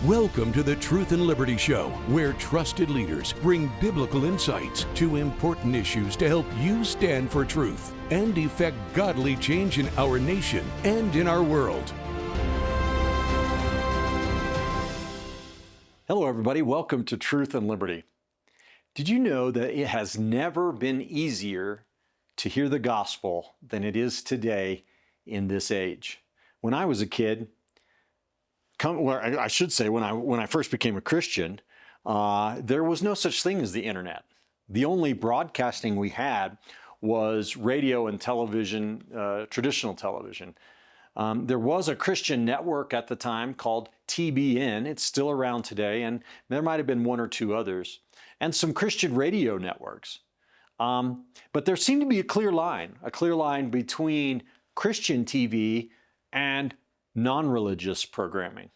Welcome to the Truth and Liberty Show, where trusted leaders bring biblical insights to important issues to help you stand for truth and effect godly change in our nation and in our world. Hello, everybody. Welcome to Truth and Liberty. Did you know that it has never been easier to hear the gospel than it is today in this age? When I was a kid, I should say when I first became a Christian, there was no such thing as the internet. The only broadcasting we had was radio and television, traditional television. There was a Christian network at the time called TBN. It's still around today, and there might have been one or two others, and some Christian radio networks. But there seemed to be a clear line between Christian TV and non-religious programming.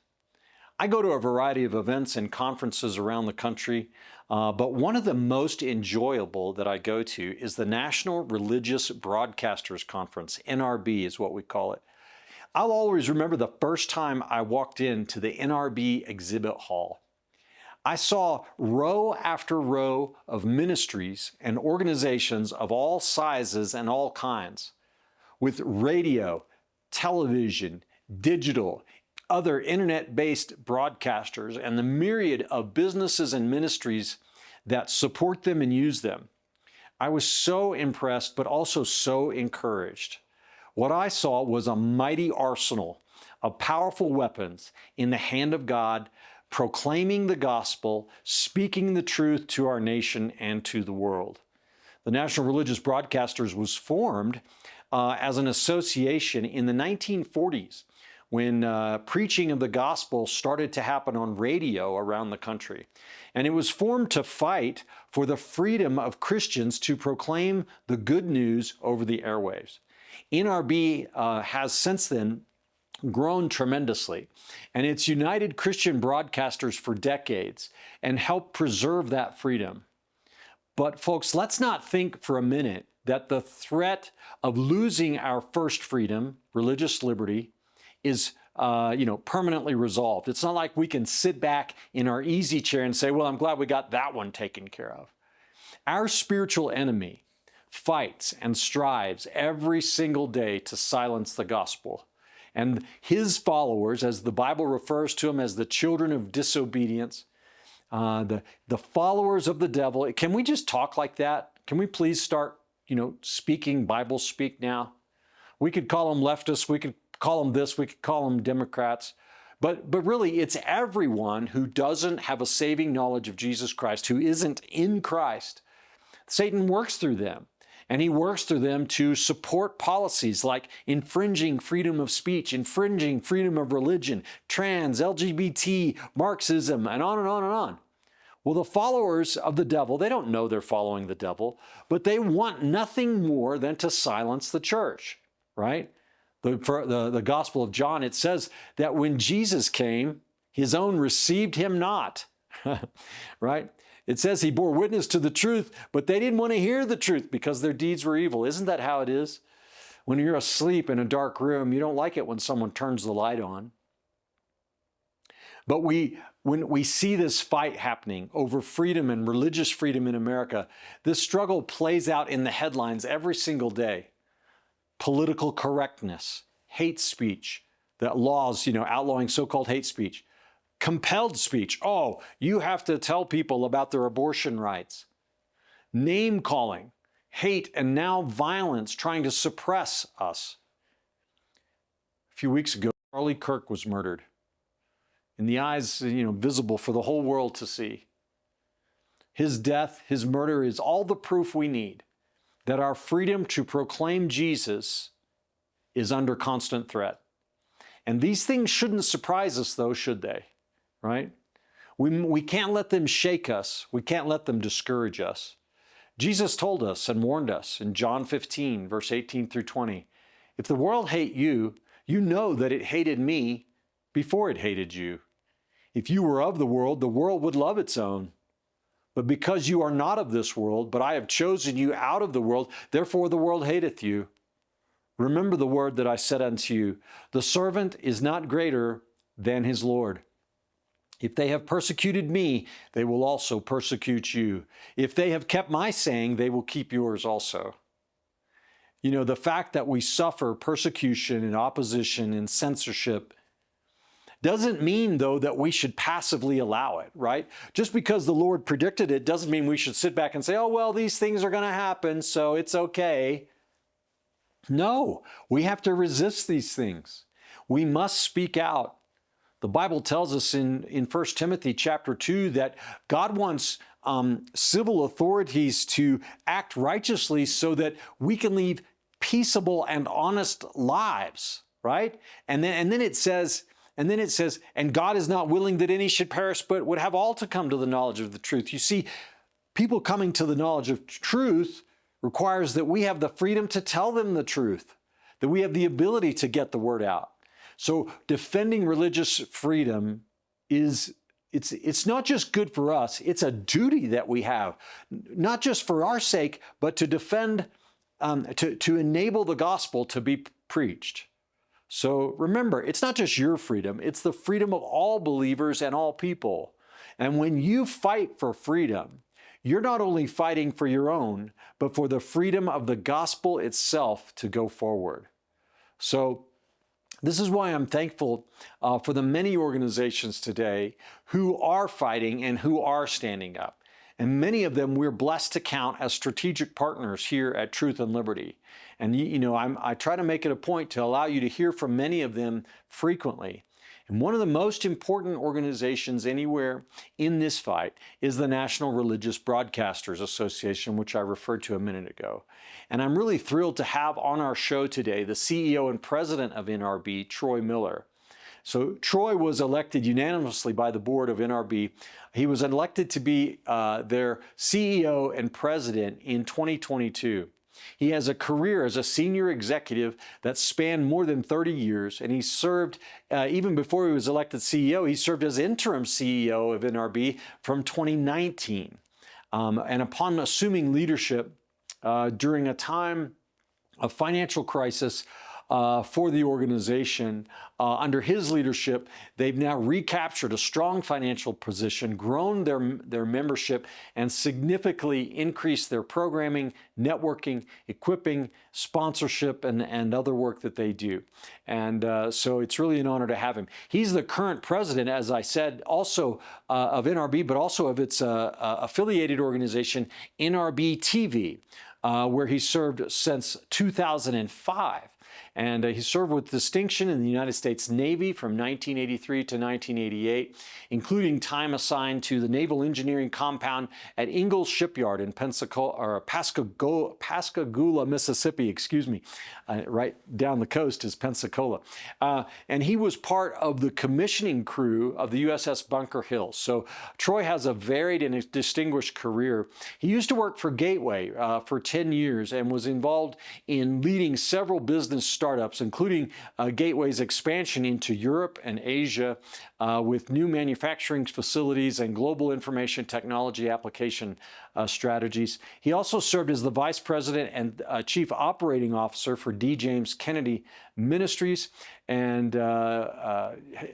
I go to a variety of events and conferences around the country, but one of the most enjoyable that I go to is the National Religious Broadcasters Conference. NRB is what we call it. I'll always remember the first time I walked into the NRB exhibit hall. I saw row after row of ministries and organizations of all sizes and all kinds, with radio, television, digital, other internet-based broadcasters, and the myriad of businesses and ministries that support them and use them. I was so impressed, but also so encouraged. What I saw was a mighty arsenal of powerful weapons in the hand of God, proclaiming the gospel, speaking the truth to our nation and to the world. The National Religious Broadcasters was formed as an association in the 1940s when preaching of the gospel started to happen on radio around the country. And it was formed to fight for the freedom of Christians to proclaim the good news over the airwaves. NRB has since then grown tremendously, and it's united Christian broadcasters for decades and helped preserve that freedom. But folks, let's not think for a minute that the threat of losing our first freedom, religious liberty, is permanently resolved. It's not like we can sit back in our easy chair and say, well, I'm glad we got that one taken care of. Our spiritual enemy fights and strives every single day to silence the gospel. And his followers, as the Bible refers to them as the children of disobedience, the followers of the devil. Can we just talk like that? Can we please start, speaking Bible speak now? We could call them leftists, we could call them this, we could call them Democrats, but really it's everyone who doesn't have a saving knowledge of Jesus Christ, who isn't in Christ. Satan works through them, and he works through them to support policies like infringing freedom of speech, infringing freedom of religion, trans, LGBT, Marxism, and on and on and on. Well, the followers of the devil, they don't know they're following the devil, but they want nothing more than to silence the church, right? The Gospel of John, it says that when Jesus came, his own received him not, right? It says he bore witness to the truth, but they didn't want to hear the truth because their deeds were evil. Isn't that how it is? When you're asleep in a dark room, you don't like it when someone turns the light on. But when we see this fight happening over freedom and religious freedom in America, this struggle plays out in the headlines every single day. Political correctness, hate speech, the laws, outlawing so-called hate speech, compelled speech. Oh, you have to tell people about their abortion rights. Name calling, hate, and now violence trying to suppress us. A few weeks ago, Charlie Kirk was murdered. In the eyes, visible for the whole world to see. His death, his murder is all the proof we need that our freedom to proclaim Jesus is under constant threat. And these things shouldn't surprise us, though, should they? Right? We can't let them shake us. We can't let them discourage us. Jesus told us and warned us in John 15, verse 18 through 20, if the world hate you, you know that it hated me before it hated you. If you were of the world would love its own. But because you are not of this world, but I have chosen you out of the world, therefore the world hateth you. Remember the word that I said unto you, the servant is not greater than his Lord. If they have persecuted me, they will also persecute you. If they have kept my saying, they will keep yours also. You know, the fact that we suffer persecution and opposition and censorship doesn't mean, though, that we should passively allow it, right? Just because the Lord predicted it doesn't mean we should sit back and say, oh, well, these things are going to happen, so it's okay. No, we have to resist these things. We must speak out. The Bible tells us in 1 Timothy chapter 2 that God wants civil authorities to act righteously so that we can lead peaceable and honest lives, right? And then it says, and God is not willing that any should perish, but would have all to come to the knowledge of the truth. You see, people coming to the knowledge of truth requires that we have the freedom to tell them the truth, that we have the ability to get the word out. So defending religious freedom it's not just good for us, it's a duty that we have, not just for our sake, but to defend, to enable the gospel to be preached. So remember, it's not just your freedom, it's the freedom of all believers and all people. And when you fight for freedom, you're not only fighting for your own, but for the freedom of the gospel itself to go forward. So this is why I'm thankful for the many organizations today who are fighting and who are standing up. And many of them we're blessed to count as strategic partners here at Truth and Liberty. And you know, I try to make it a point to allow you to hear from many of them frequently. And one of the most important organizations anywhere in this fight is the National Religious Broadcasters Association, which I referred to a minute ago. And I'm really thrilled to have on our show today the CEO and president of NRB, Troy Miller. So Troy was elected unanimously by the board of NRB. He was elected to be their CEO and president in 2022. He has a career as a senior executive that spanned more than 30 years, and he served, even before he was elected CEO, he served as interim CEO of NRB from 2019. And upon assuming leadership during a time of financial crisis for the organization, under his leadership, they've now recaptured a strong financial position, grown their membership, and significantly increased their programming, networking, equipping, sponsorship, and other work that they do. And so it's really an honor to have him. He's the current president, as I said, also of NRB, but also of its affiliated organization, NRB TV, where he served since 2005. And he served with distinction in the United States Navy from 1983 to 1988, including time assigned to the Naval Engineering Compound at Ingalls Shipyard in Pascagoula, Mississippi, right down the coast is Pensacola. And he was part of the commissioning crew of the USS Bunker Hill. So Troy has a varied and distinguished career. He used to work for Gateway for 10 years and was involved in leading several business startups, including Gateway's expansion into Europe and Asia with new manufacturing facilities and global information technology application strategies. He also served as the vice president and chief operating officer for D. James Kennedy Ministries, and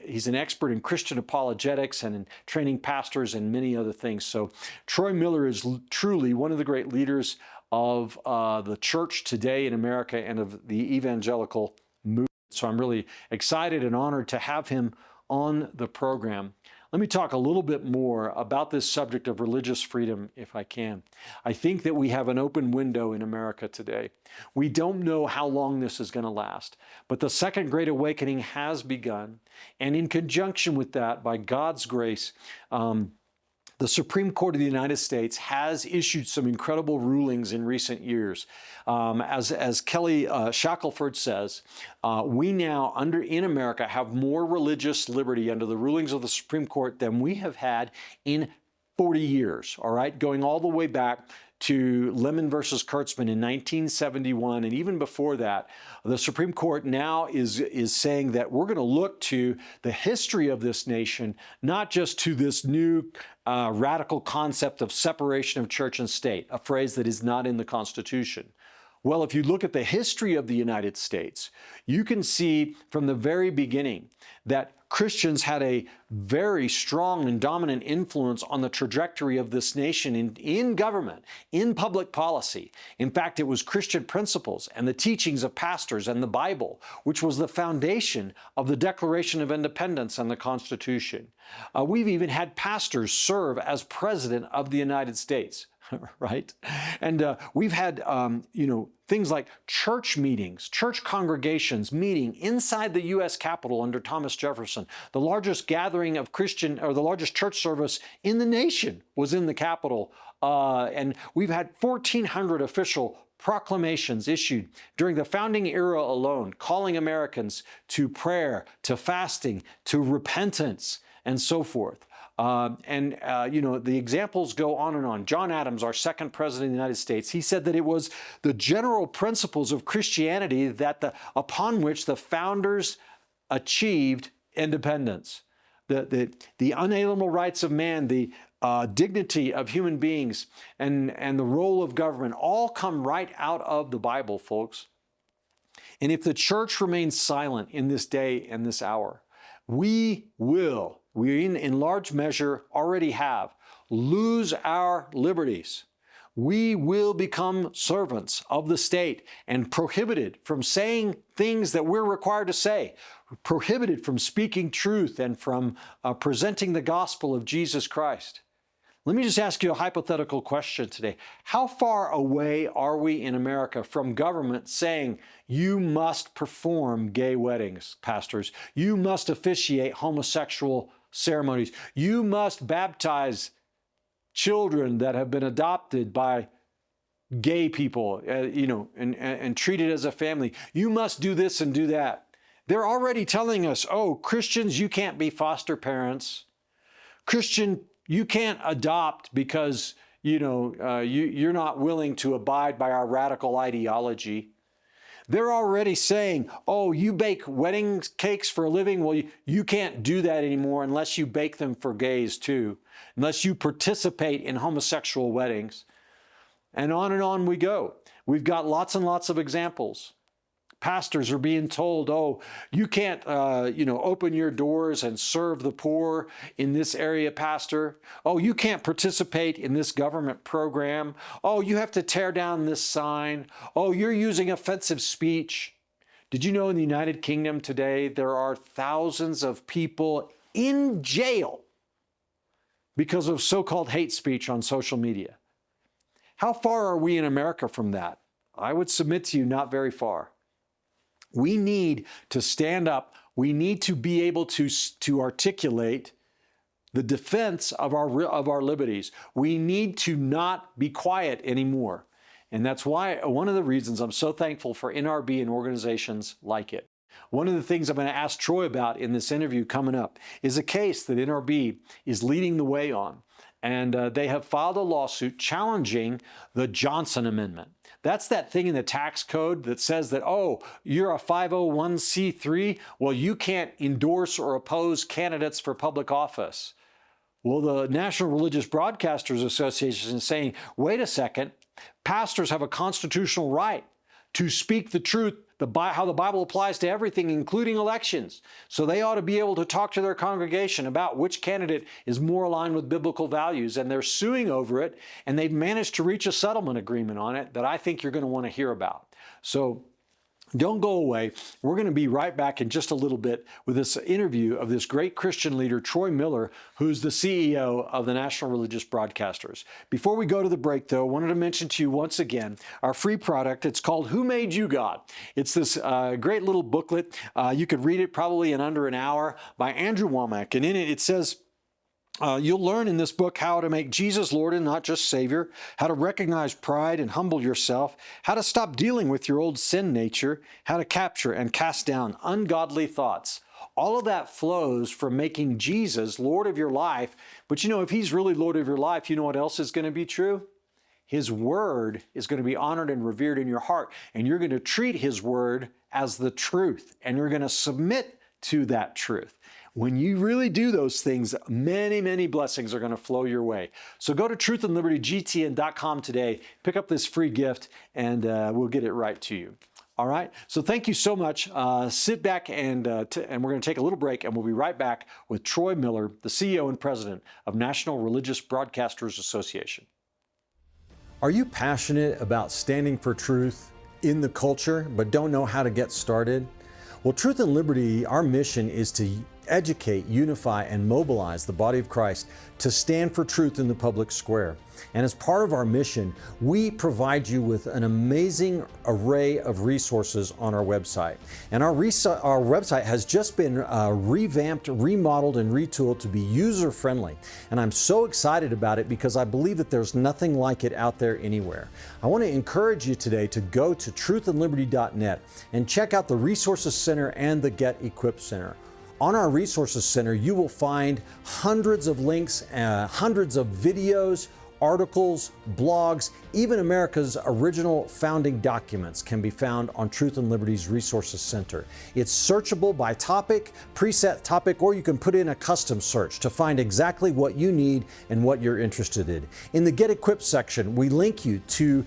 he's an expert in Christian apologetics and in training pastors and many other things. So Troy Miller is truly one of the great leaders of the church today in America and of the evangelical movement. So I'm really excited and honored to have him on the program. Let me talk a little bit more about this subject of religious freedom, if I can. I think that we have an open window in America today. We don't know how long this is going to last, but the Second Great Awakening has begun. And in conjunction with that, by God's grace, the Supreme Court of the United States has issued some incredible rulings in recent years. As Kelly Shackelford says, we now in America have more religious liberty under the rulings of the Supreme Court than we have had in 40 years, all right, going all the way back to Lemon versus Kurtzman in 1971, and even before that, the Supreme Court now is saying that we're going to look to the history of this nation, not just to this new radical concept of separation of church and state, a phrase that is not in the Constitution. Well, if you look at the history of the United States, you can see from the very beginning that Christians had a very strong and dominant influence on the trajectory of this nation in government, in public policy. In fact, it was Christian principles and the teachings of pastors and the Bible, which was the foundation of the Declaration of Independence and the Constitution. We've even had pastors serve as president of the United States. Right? And we've had, things like church meetings, church congregations meeting inside the U.S. Capitol under Thomas Jefferson. The largest gathering of the largest church service in the nation was in the Capitol. And we've had 1,400 official proclamations issued during the founding era alone, calling Americans to prayer, to fasting, to repentance, and so forth. The examples go on and on. John Adams, our second president of the United States, he said that it was the general principles of Christianity upon which the founders achieved independence. The unalienable rights of man, the dignity of human beings, and the role of government all come right out of the Bible, folks. And if the church remains silent in this day and this hour, we in large measure already have, lose our liberties. We will become servants of the state and prohibited from saying things that we're required to say, prohibited from speaking truth and from presenting the gospel of Jesus Christ. Let me just ask you a hypothetical question today. How far away are we in America from government saying, you must perform gay weddings, pastors? You must officiate homosexual ceremonies. You must baptize children that have been adopted by gay people, and treated as a family. You must do this and do that. They're already telling us, oh, Christians, you can't be foster parents. Christian, you can't adopt because, you're not willing to abide by our radical ideology. They're already saying, oh, you bake wedding cakes for a living? Well, you can't do that anymore unless you bake them for gays too, unless you participate in homosexual weddings. And on we go. We've got lots and lots of examples. Pastors are being told, oh, you can't, open your doors and serve the poor in this area, pastor. Oh, you can't participate in this government program. Oh, you have to tear down this sign. Oh, you're using offensive speech. Did you know in the United Kingdom today, there are thousands of people in jail because of so-called hate speech on social media? How far are we in America from that? I would submit to you, not very far. We need to stand up. We need to be able to articulate the defense of our liberties. We need to not be quiet anymore. And that's why one of the reasons I'm so thankful for NRB and organizations like it. One of the things I'm going to ask Troy about in this interview coming up is a case that NRB is leading the way on. And they have filed a lawsuit challenging the Johnson Amendment. That's that thing in the tax code that says that, oh, you're a 501c3, well, you can't endorse or oppose candidates for public office. Well, the National Religious Broadcasters Association is saying, wait a second, pastors have a constitutional right to speak the truth, how the Bible applies to everything, including elections. So they ought to be able to talk to their congregation about which candidate is more aligned with biblical values. And they're suing over it, and they've managed to reach a settlement agreement on it that I think you're going to want to hear about. So don't go away. We're going to be right back in just a little bit with this interview of this great Christian leader, Troy Miller, who's the CEO of the National Religious Broadcasters. Before we go to the break, though, I wanted to mention to you once again our free product. It's called Who Made You God? It's this great little booklet. You could read it probably in under an hour by Andrew Wommack. And in it, it says, you'll learn in this book how to make Jesus Lord and not just Savior, how to recognize pride and humble yourself, how to stop dealing with your old sin nature, how to capture and cast down ungodly thoughts. All of that flows from making Jesus Lord of your life. But if He's really Lord of your life, you know what else is going to be true? His Word is going to be honored and revered in your heart. And you're going to treat His Word as the truth. And you're going to submit to that truth. When you really do those things, many, many blessings are going to flow your way. So go to truthandlibertygtn.com today, pick up this free gift, and we'll get it right to you. All right. So thank you so much. Sit back and we're going to take a little break, and we'll be right back with Troy Miller, the CEO and president of National Religious Broadcasters Association. Are you passionate about standing for truth in the culture, but don't know how to get started? Well, Truth and Liberty, our mission is to educate, unify, and mobilize the body of Christ to stand for truth in the public square. And as part of our mission, we provide you with an amazing array of resources on our website. And our website has just been revamped, remodeled, and retooled to be user-friendly. And I'm so excited about it because I believe that there's nothing like it out there anywhere. I want to encourage you today to go to truthandliberty.net and check out the Resources Center and the Get Equipped Center. On our Resources Center, you will find hundreds of links, hundreds of videos, articles, blogs, even America's original founding documents can be found on Truth and Liberty's Resources Center. It's searchable by topic, preset topic, or you can put in a custom search to find exactly what you need and what you're interested in. In the Get Equipped section, we link you to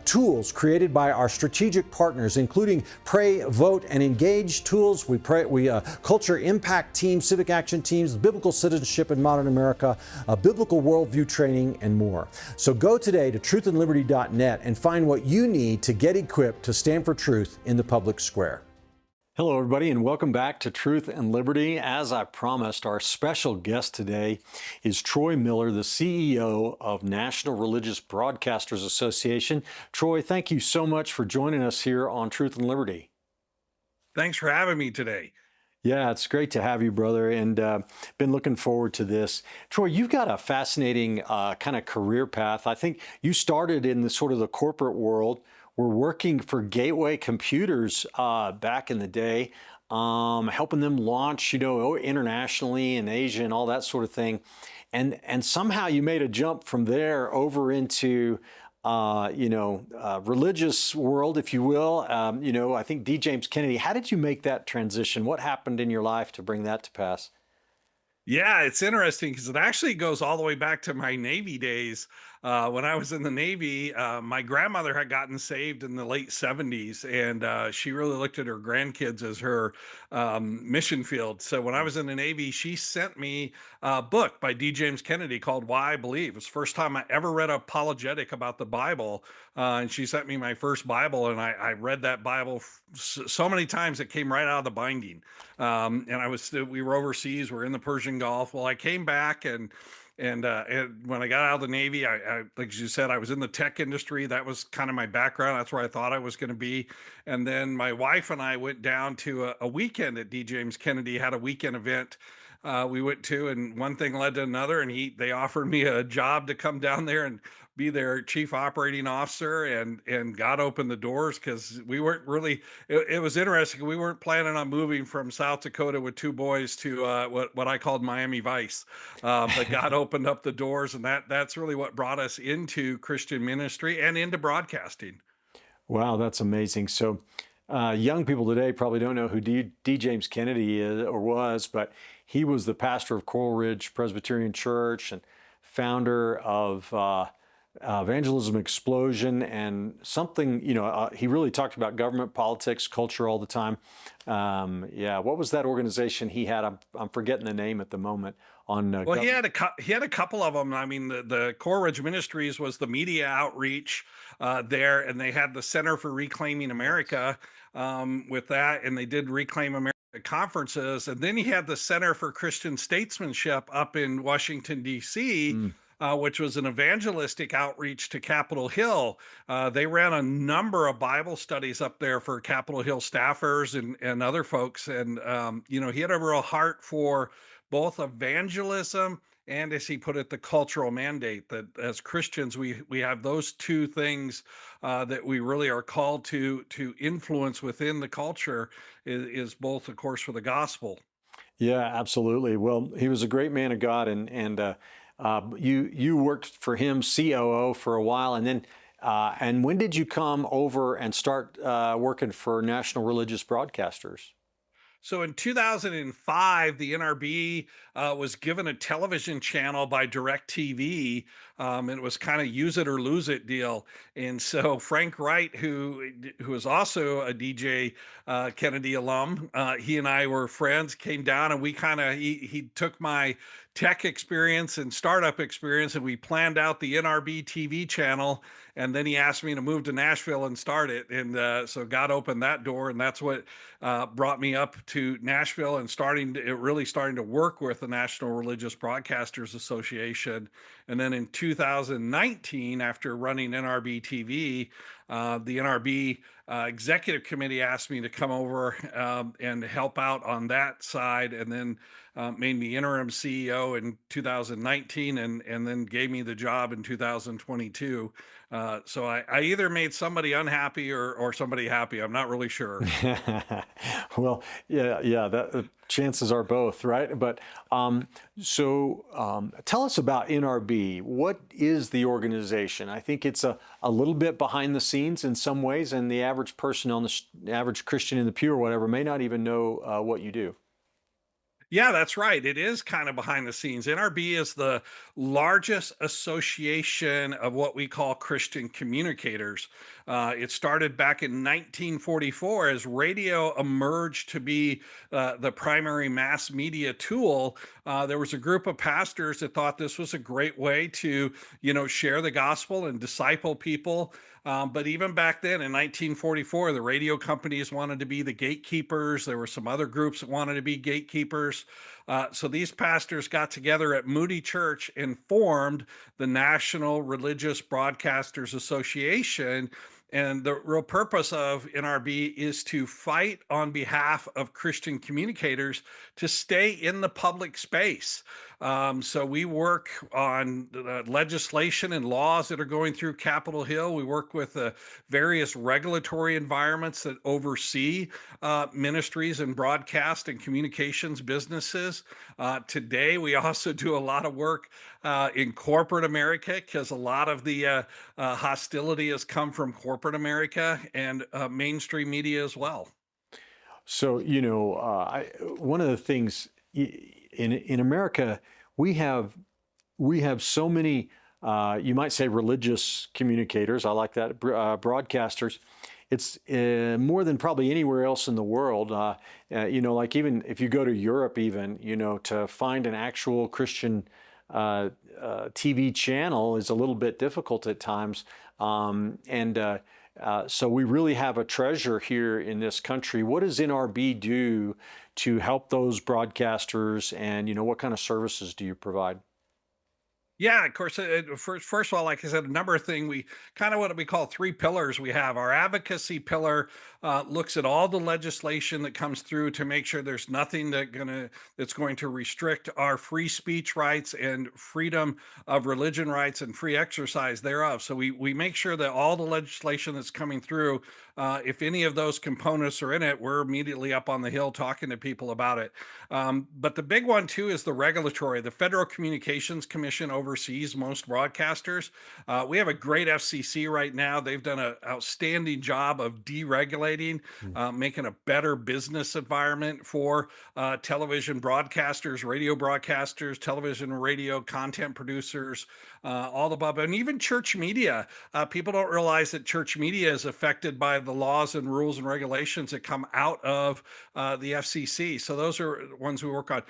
tools created by our strategic partners, including Pray, Vote, and Engage tools. We culture impact teams, civic action teams, biblical citizenship in modern America, biblical worldview training, and more. So go today to truthandliberty.net and find what you need to get equipped to stand for truth in the public square. Hello, everybody, and welcome back to Truth and Liberty. As I promised, our special guest today is Troy Miller, the CEO of National Religious Broadcasters Association. Troy, thank you so much for joining us here on Truth and Liberty. Thanks for having me today. Yeah, it's great to have you, brother, and been looking forward to this. Troy, you've got a fascinating kind of career path. I think you started in the sort of the corporate world. We're working for Gateway Computers back in the day, helping them launch, internationally in Asia and all that sort of thing. And somehow you made a jump from there over into religious world, if you will. I think D. James Kennedy. How did you make that transition? What happened in your life to bring that to pass? Yeah, it's interesting because it actually goes all the way back to my Navy days. When I was in the Navy, my grandmother had gotten saved in the late 70s, and she really looked at her grandkids as her mission field. So when I was in the Navy, she sent me a book by D. James Kennedy called Why I Believe. It was the first time I ever read apologetic about the Bible. And she sent me my first Bible, and I read that Bible so many times it came right out of the binding. And we were overseas, we're in the Persian Gulf. Well, I came back and when I got out of the Navy, I, like you said, I was in the tech industry. That was kind of my background. That's where I thought I was going to be. And then my wife and I went down to a weekend at D. James Kennedy, had a weekend event we went to, and one thing led to another. And they offered me a job to come down there and be their chief operating officer, and God opened the doors because we weren't really, it was interesting. We weren't planning on moving from South Dakota with two boys to what I called Miami Vice. But God opened up the doors, and that's really what brought us into Christian ministry and into broadcasting. Wow, that's amazing. So young people today probably don't know who D. James Kennedy is or was, but he was the pastor of Coral Ridge Presbyterian Church and founder of Evangelism Explosion, and something, he really talked about government, politics, culture all the time. What was that organization he had? I'm forgetting the name at the moment. Well, he had a couple of them. I mean, the Coral Ridge Ministries was the media outreach there, and they had the Center for Reclaiming America with that, and they did Reclaim America conferences. And then he had the Center for Christian Statesmanship up in Washington, D.C., which was an evangelistic outreach to Capitol Hill. They ran a number of Bible studies up there for Capitol Hill staffers and other folks. And, he had a real heart for both evangelism and, as he put it, the cultural mandate, that as Christians, we have those two things that we really are called to influence within the culture is both, of course, for the gospel. Yeah, absolutely. Well, he was a great man of God, and you worked for him, COO, for a while, and then and when did you come over and start working for National Religious Broadcasters? So in 2005, the NRB was given a television channel by DirecTV. And it was kind of use it or lose it deal. And so Frank Wright, who is also a DJ Kennedy alum, he and I were friends. Came down and we kind of he took my tech experience and startup experience, and we planned out the NRB TV channel. And then he asked me to move to Nashville and start it. And so God opened that door, and that's what brought me up to Nashville and really starting to work with the National Religious Broadcasters Association. And then in 2019, after running NRB TV, the NRB executive committee asked me to come over and help out on that side, and then made me interim CEO in 2019, and then gave me the job in 2022. So I either made somebody unhappy or somebody happy. I'm not really sure. Well, yeah, that chances are both, right? But tell us about NRB. What is the organization? I think it's a little bit behind the scenes in some ways, and the average person the average Christian in the pew or whatever may not even know what you do. Yeah, that's right. It is kind of behind the scenes. NRB is the largest association of what we call Christian communicators. It started back in 1944 as radio emerged to be the primary mass media tool. There was a group of pastors that thought this was a great way to, share the gospel and disciple people. But even back then in 1944, the radio companies wanted to be the gatekeepers. There were some other groups that wanted to be gatekeepers. So these pastors got together at Moody Church and formed the National Religious Broadcasters Association. And the real purpose of NRB is to fight on behalf of Christian communicators to stay in the public space. So we work on legislation and laws that are going through Capitol Hill. We work with various regulatory environments that oversee ministries and broadcast and communications businesses. Today, we also do a lot of work in corporate America, because a lot of the hostility has come from corporate America and mainstream media as well. So, one of the things in America, we have so many, you might say, religious communicators. I like that, broadcasters. It's more than probably anywhere else in the world. Like even if you go to Europe, even, to find an actual Christian TV channel is a little bit difficult at times. So we really have a treasure here in this country. What does NRB do to help those broadcasters, and what kind of services do you provide? Yeah, of course. First of all, like I said, a number of things. We kind of what we call three pillars. We have our advocacy pillar, looks at all the legislation that comes through to make sure there's nothing that's going to restrict our free speech rights and freedom of religion rights and free exercise thereof. So we make sure that all the legislation that's coming through, if any of those components are in it, we're immediately up on the Hill talking to people about it. But the big one too is the regulatory. The Federal Communications Commission oversees most broadcasters. We have a great FCC right now. They've done an outstanding job of deregulating, making a better business environment for television broadcasters, radio broadcasters, television, radio content producers, all the above, and even church media. People don't realize that church media is affected by the laws and rules and regulations that come out of the FCC. So those are ones we work on.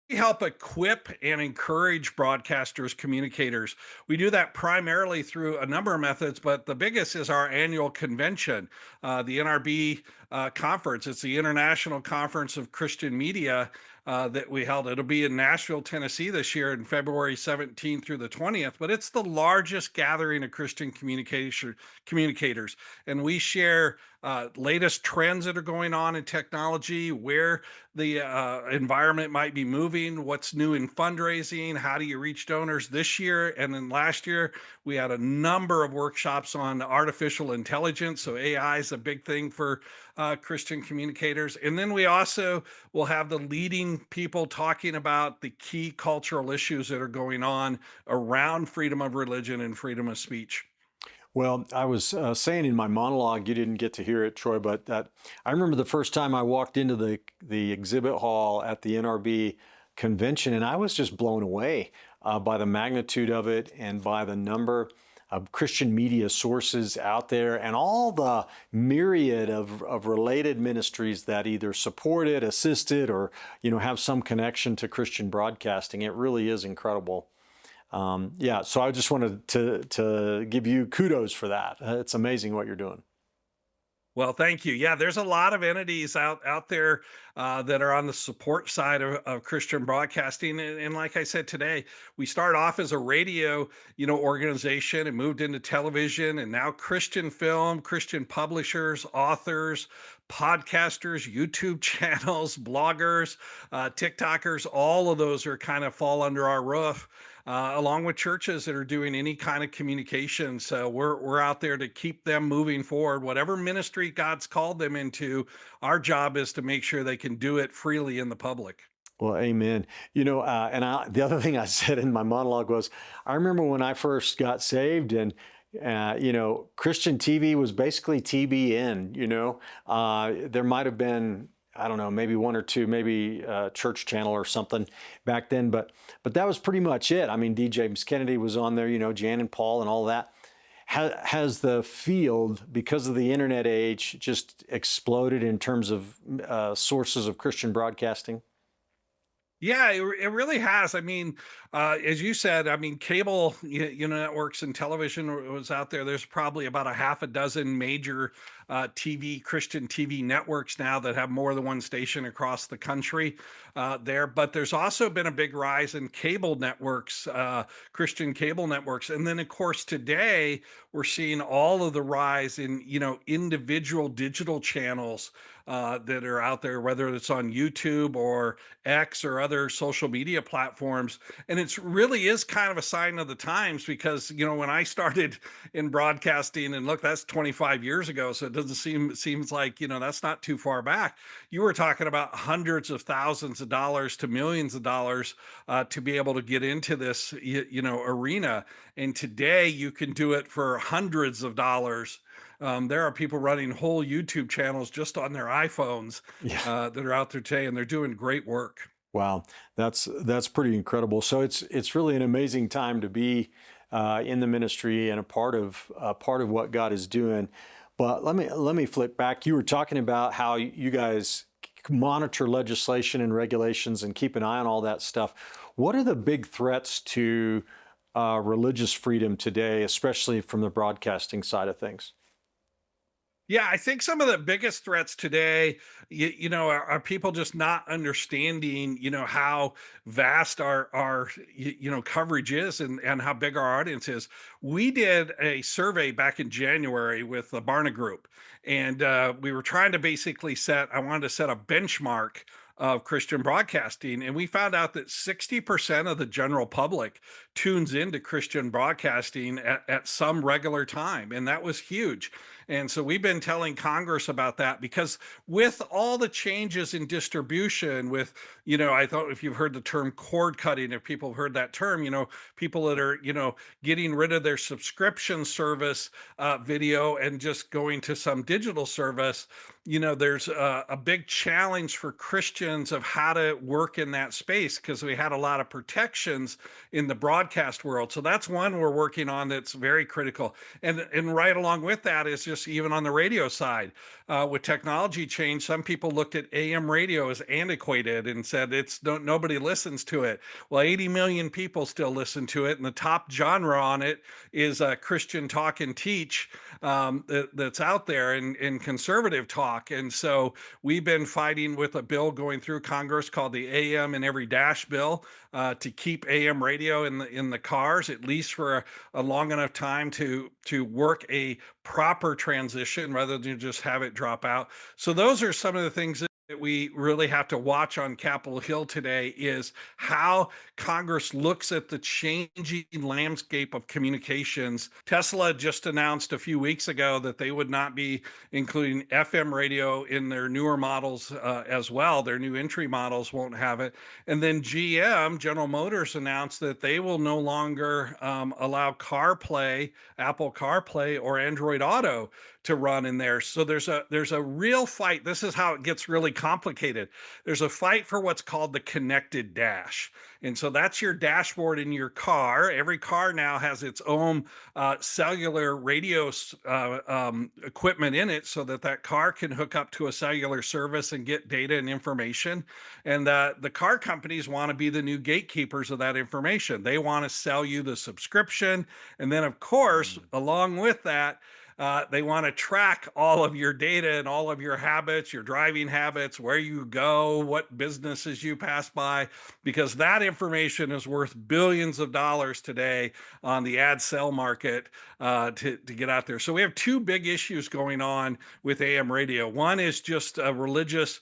We help equip and encourage broadcasters, communicators. We do that primarily through a number of methods, but the biggest is our annual convention, the NRB conference. It's the International Conference of Christian Media that we held. It'll be in Nashville, Tennessee this year in February 17th through the 20th, but it's the largest gathering of Christian communicators. And we share latest trends that are going on in technology, where the environment might be moving, what's new in fundraising, how do you reach donors this year. And then last year, we had a number of workshops on artificial intelligence. So AI is a big thing for Christian communicators. And then we also will have the leading people talking about the key cultural issues that are going on around freedom of religion and freedom of speech. Well, I was saying in my monologue, you didn't get to hear it, Troy, but that I remember the first time I walked into the exhibit hall at the NRB convention, and I was just blown away by the magnitude of it and by the number of Christian media sources out there and all the myriad of related ministries that either supported, assisted, or have some connection to Christian broadcasting. It really is incredible. Yeah, so I just wanted to give you kudos for that. It's amazing what you're doing. Well, thank you. Yeah, there's a lot of entities out there that are on the support side of Christian broadcasting, and like I said today, we started off as a radio, organization, and moved into television, and now Christian film, Christian publishers, authors, podcasters, YouTube channels, bloggers, TikTokers. All of those are kind of fall under our roof along with churches that are doing any kind of communication. So we're out there to keep them moving forward. Whatever ministry God's called them into, our job is to make sure they can do it freely in the public. Well, amen. The other thing I said in my monologue was, I remember when I first got saved, and Christian TV was basically TBN. There might have been, I don't know, maybe one or two, maybe Church Channel or something back then, but that was pretty much it. I mean, D. James Kennedy was on there, Jan and Paul and all that. Has the field, because of the internet age, just exploded in terms of sources of Christian broadcasting? Yeah, it really has. I mean, as you said, I mean, cable, networks and television was out there. There's probably about a half a dozen major Christian TV networks now that have more than one station across the country there. But there's also been a big rise in cable networks, Christian cable networks. And then, of course, today we're seeing all of the rise in, individual digital channels that are out there, whether it's on YouTube or X or other social media platforms. And it's really is kind of a sign of the times because, when I started in broadcasting, and look, that's 25 years ago. So it doesn't seems like, that's not too far back. You were talking about hundreds of thousands of dollars to millions of dollars to be able to get into this, arena. And today you can do it for hundreds of dollars. There are people running whole YouTube channels just on their iPhones Yeah. that are out there today, and they're doing great work. Wow, that's pretty incredible. So it's really an amazing time to be in the ministry and a part of what God is doing. But let me flip back. You were talking about how you guys monitor legislation and regulations and keep an eye on all that stuff. What are the big threats to religious freedom today, especially from the broadcasting side of things? Yeah, I think some of the biggest threats today, are people just not understanding, how vast our coverage is and how big our audience is. We did a survey back in January with the Barna Group, and we were trying to basically I wanted to set a benchmark of Christian broadcasting. And we found out that 60% of the general public tunes into Christian broadcasting at some regular time. And that was huge. And so we've been telling Congress about that because with all the changes in distribution, I thought if you've heard the term cord cutting, if people have heard that term, people that are, getting rid of their subscription service video and just going to some digital service, there's a big challenge for Christians of how to work in that space because we had a lot of protections in the broadcast world. So that's one we're working on that's very critical. And right along with that is just even on the radio side, with technology change, some people looked at AM radio as antiquated and said nobody listens to it. Well, 80 million people still listen to it, and the top genre on it is Christian talk and teach that's out there in conservative talk. And so we've been fighting with a bill going through Congress called the AM in Every Dash bill to keep AM radio in the cars, at least for a long enough time to work a proper transition rather than just have it drop out. So those are some of the things that we really have to watch on Capitol Hill today is how Congress looks at the changing landscape of communications. Tesla just announced a few weeks ago that they would not be including FM radio in their newer models as well. Their new entry models won't have it. And then GM, General Motors, announced that they will no longer allow CarPlay, Apple CarPlay, or Android Auto to run in there. So there's a real fight. This is how it gets really complicated. There's a fight for what's called the connected dash. And so that's your dashboard in your car. Every car now has its own cellular radio equipment in it so that that car can hook up to a cellular service and get data and information. And the car companies want to be the new gatekeepers of that information. They want to sell you the subscription. And then, of course, along with that, they want to track all of your data and all of your habits, your driving habits, where you go, what businesses you pass by, because that information is worth billions of dollars today on the ad sell market to get out there. So we have two big issues going on with AM radio. One is just a religious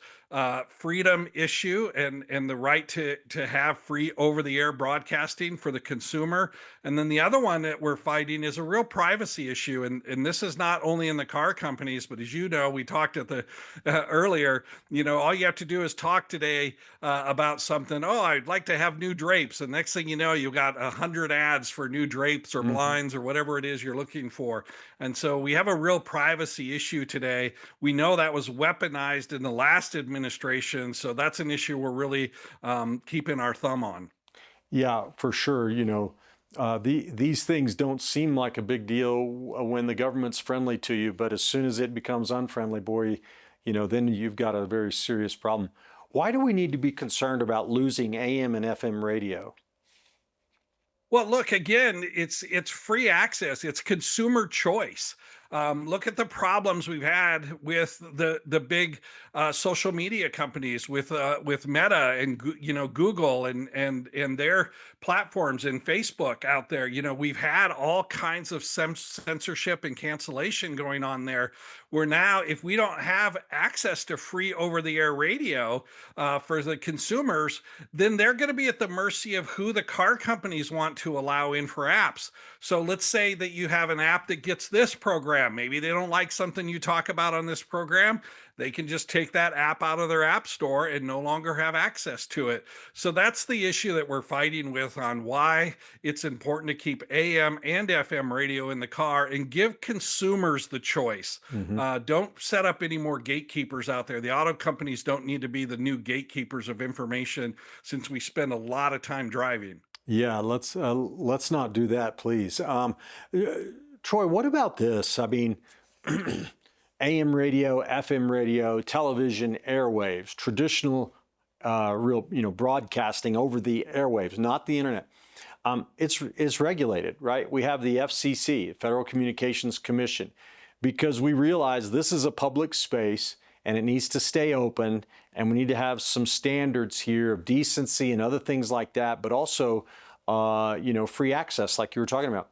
freedom issue and the right to have free over-the-air broadcasting for the consumer. And then the other one that we're fighting is a real privacy issue. And this is not only in the car companies, but as you know, we talked at the earlier, all you have to do is talk today about something. Oh, I'd like to have new drapes. And next thing you know, you got 100 ads for new drapes or blinds or whatever it is you're looking for. And so we have a real privacy issue today. We know that was weaponized in the last administration. So that's an issue we're really keeping our thumb on. Yeah, for sure. These things don't seem like a big deal when the government's friendly to you, but as soon as it becomes unfriendly, boy, then you've got a very serious problem. Why do we need to be concerned about losing AM and FM radio? Well, look, again, it's free access. It's consumer choice. Look at the problems we've had with the big social media companies, with Meta and Google and their platforms, and Facebook out there. We've had all kinds of censorship and cancellation going on there. Where now, if we don't have access to free over-the-air radio for the consumers, then they're going to be at the mercy of who the car companies want to allow in for apps. So let's say that you have an app that gets this program. Maybe they don't like something you talk about on this program. They can just take that app out of their app store and no longer have access to it. So that's the issue that we're fighting with on why it's important to keep AM and FM radio in the car and give consumers the choice. Don't set up any more gatekeepers out there. The auto companies don't need to be the new gatekeepers of information, since we spend a lot of time driving. Yeah, let's not do that, please. Troy, what about this? I mean, AM radio, FM radio, television, airwaves, traditional, real, broadcasting over the airwaves, not the internet. It's regulated, right? We have the FCC, Federal Communications Commission, because we realize this is a public space and it needs to stay open, and we need to have some standards here of decency and other things like that, but also, free access, like you were talking about.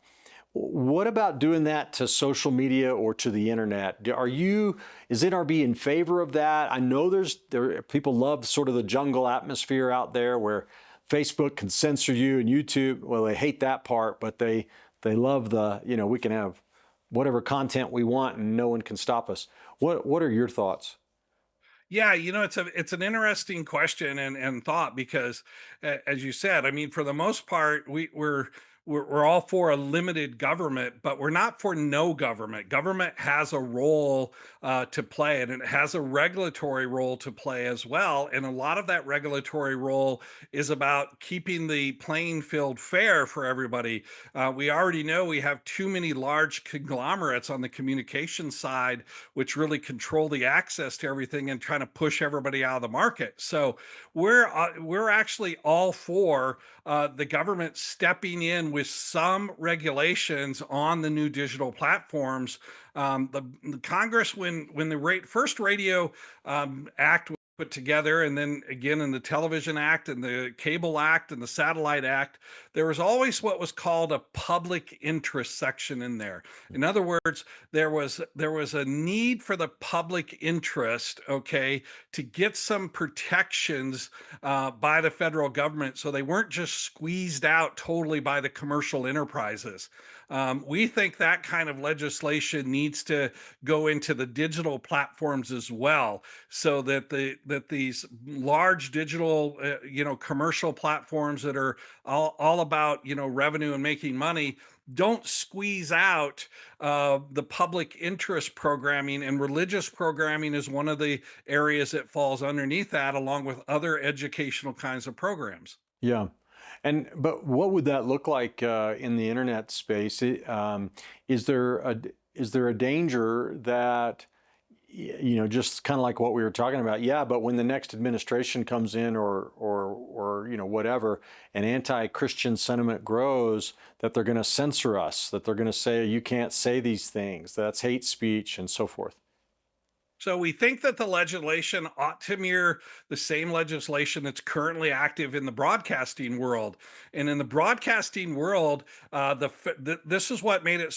What about doing that to social media or to the internet? Is NRB in favor of that? I know people love sort of the jungle atmosphere out there where Facebook can censor you and YouTube. Well, they hate that part, but they love we can have whatever content we want and no one can stop us. What are your thoughts? Yeah, it's an interesting question and thought, because as you said, I mean, for the most part, we're all for a limited government, but we're not for no government. Government has a role to play, and it has a regulatory role to play as well. And a lot of that regulatory role is about keeping the playing field fair for everybody. We already know we have too many large conglomerates on the communication side, which really control the access to everything and trying to push everybody out of the market. So we're actually all for the government stepping in with some regulations on the new digital platforms. The Congress, when the first radio act put together, and then again in the Television Act and the Cable Act and the Satellite Act, there was always what was called a public interest section in there. In other words, there was a need for the public interest, okay, to get some protections by the federal government, so they weren't just squeezed out totally by the commercial enterprises. We think that kind of legislation needs to go into the digital platforms as well, so that these large digital, commercial platforms that are all about revenue and making money don't squeeze out the public interest programming, and religious programming is one of the areas that falls underneath that, along with other educational kinds of programs. Yeah. But what would that look like in the internet space? Is there a danger that, just kind of like what we were talking about? Yeah, but when the next administration comes in, or whatever, and anti-Christian sentiment grows, that they're going to censor us, that they're going to say you can't say these things, that's hate speech, and so forth. So we think that the legislation ought to mirror the same legislation that's currently active in the broadcasting world. And in the broadcasting world, this is what made it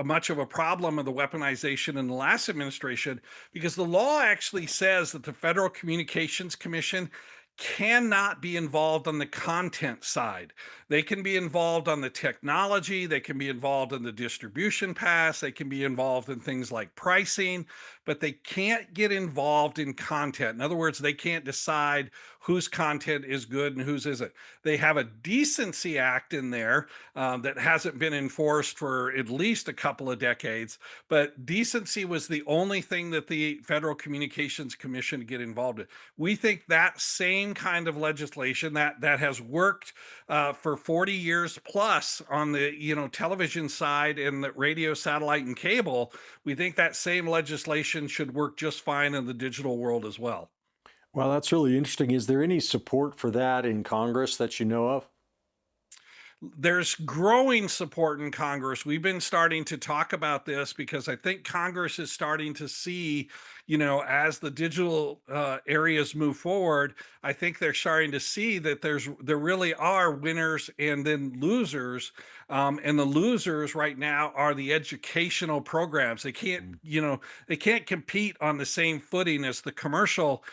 much of a problem of the weaponization in the last administration, because the law actually says that the Federal Communications Commission cannot be involved on the content side. They can be involved on the technology, they can be involved in the distribution paths, they can be involved in things like pricing, but they can't get involved in content. In other words, they can't decide whose content is good and whose isn't. They have a Decency Act in there that hasn't been enforced for at least a couple of decades, but decency was the only thing that the Federal Communications Commission get involved in. We think that same kind of legislation that has worked for 40 years plus on the television side and the radio, satellite, and cable, we think that same legislation should work just fine in the digital world as well. Well, that's really interesting. Is there any support for that in Congress that you know of? There's growing support in Congress. We've been starting to talk about this because I think Congress is starting to see, as the digital areas move forward, I think they're starting to see that there really are winners and then losers. And the losers right now are the educational programs. They can't compete on the same footing as the commercial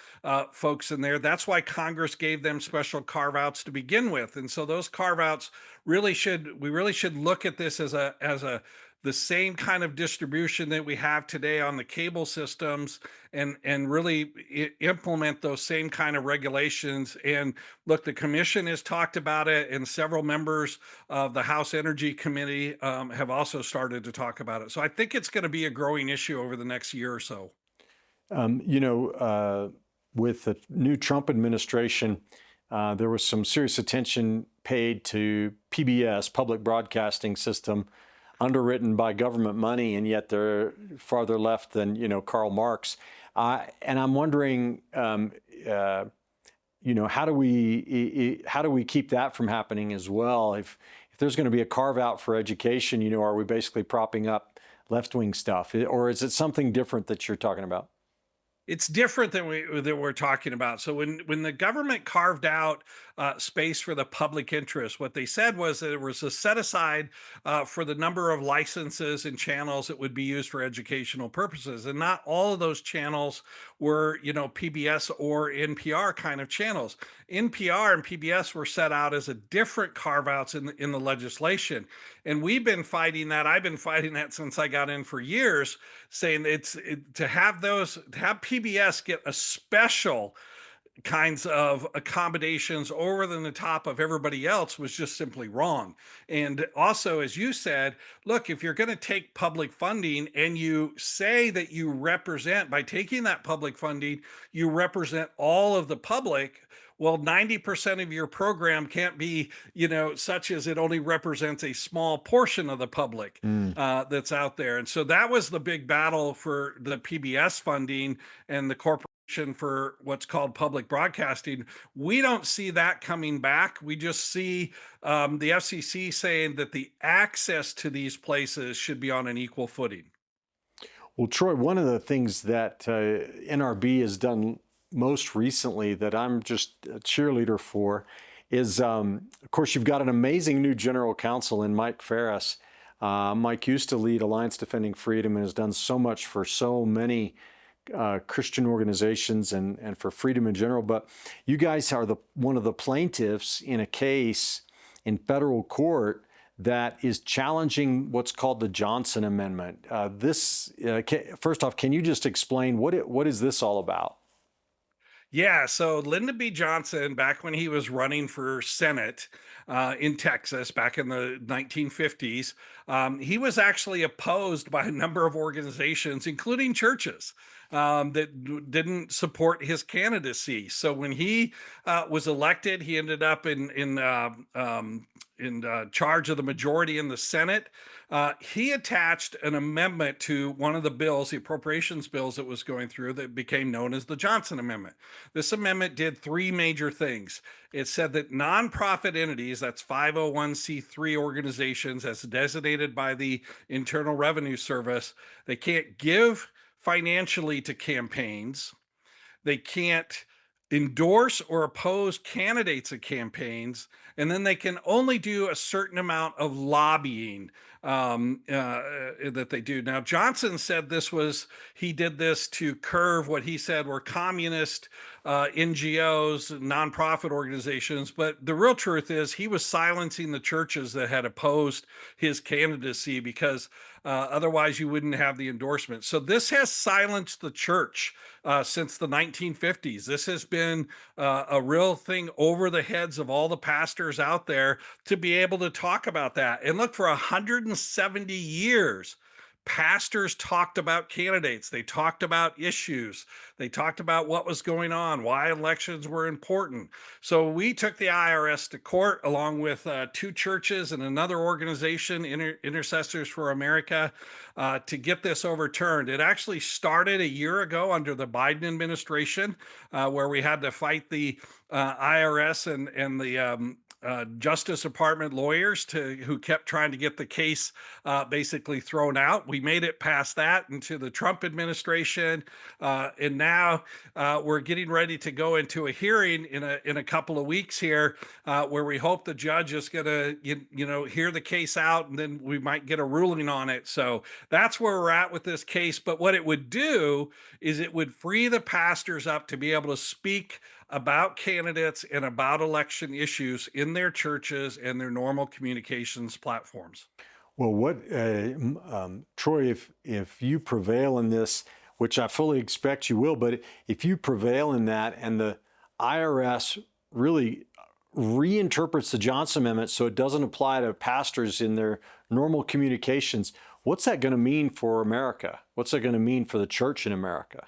folks in there. That's why Congress gave them special carve outs to begin with. And so those carve outs we really should look at this as the same kind of distribution that we have today on the cable systems, and really implement those same kind of regulations. And look, the commission has talked about it, and several members of the House Energy Committee have also started to talk about it. So I think it's going to be a growing issue over the next year or so. With the new Trump administration, there was some serious attention paid to PBS, Public Broadcasting System, underwritten by government money, and yet they're farther left than Karl Marx. And I'm wondering, how do we keep that from happening as well? If there's going to be a carve out for education, are we basically propping up left wing stuff, or is it something different that you're talking about? It's different than we're talking about. So when the government carved out space for the public interest, what they said was that there was a set aside for the number of licenses and channels that would be used for educational purposes, and not all of those channels were PBS or NPR kind of channels. NPR and PBS were set out as a different carve outs in the legislation, and we've been fighting that. I've been fighting that since I got in for years, saying to have PBS get a special kinds of accommodations over the top of everybody else was just simply wrong. And also, as you said, look, if you're going to take public funding and you say that you represent, by taking that public funding, you represent all of the public. Well, 90% of your program can't be, such as it only represents a small portion of the public that's out there. And so that was the big battle for the PBS funding and the corporate for what's called public broadcasting. We don't see that coming back. We just see the FCC saying that the access to these places should be on an equal footing. Well, Troy, one of the things that NRB has done most recently that I'm just a cheerleader for is, of course, you've got an amazing new general counsel in Mike Ferris. Mike used to lead Alliance Defending Freedom and has done so much for so many Christian organizations and for freedom in general. But you guys are one of the plaintiffs in a case in federal court that is challenging what's called the Johnson Amendment. First off, can you just explain what is this all about? Yeah, so Lyndon B. Johnson, back when he was running for Senate in Texas back in the 1950s, he was actually opposed by a number of organizations, including churches, didn't support his candidacy. So when he was elected, he ended up in charge of the majority in the Senate. He attached an amendment to one of the bills, the appropriations bills that was going through, that became known as the Johnson Amendment. This amendment did three major things. It said that nonprofit entities, that's 501c3 organizations as designated by the Internal Revenue Service, they can't give financially to campaigns. They can't endorse or oppose candidates at campaigns, and then they can only do a certain amount of lobbying that they do. Now, Johnson said he did this to curb what he said were communist NGOs, nonprofit organizations. But the real truth is he was silencing the churches that had opposed his candidacy because otherwise you wouldn't have the endorsement. So this has silenced the church since the 1950s. This has been a real thing over the heads of all the pastors out there to be able to talk about that. And look, for 170 years, pastors talked about candidates. They talked about issues. They talked about what was going on, why elections were important. So we took the IRS to court along with two churches and another organization, Intercessors for America, to get this overturned. It actually started a year ago under the Biden administration, where we had to fight the IRS and the Justice Department lawyers who kept trying to get the case basically thrown out. We made it past that into the Trump administration, and now we're getting ready to go into a hearing in a couple of weeks here, where we hope the judge is going to hear the case out, and then we might get a ruling on it. So that's where we're at with this case. But what it would do is it would free the pastors up to be able to speak about candidates and about election issues in their churches and their normal communications platforms. Well, Troy, if you prevail in this, which I fully expect you will, but if you prevail in that and the IRS really reinterprets the Johnson Amendment so it doesn't apply to pastors in their normal communications, what's that going to mean for America? What's that going to mean for the church in America?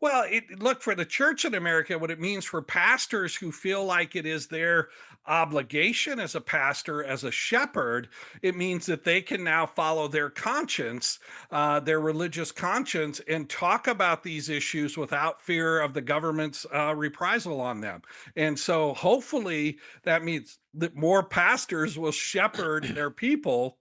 Well, look, for the church in America, what it means for pastors who feel like it is their obligation as a pastor, as a shepherd, it means that they can now follow their conscience, their religious conscience, and talk about these issues without fear of the government's reprisal on them. And so hopefully that means that more pastors will shepherd their people,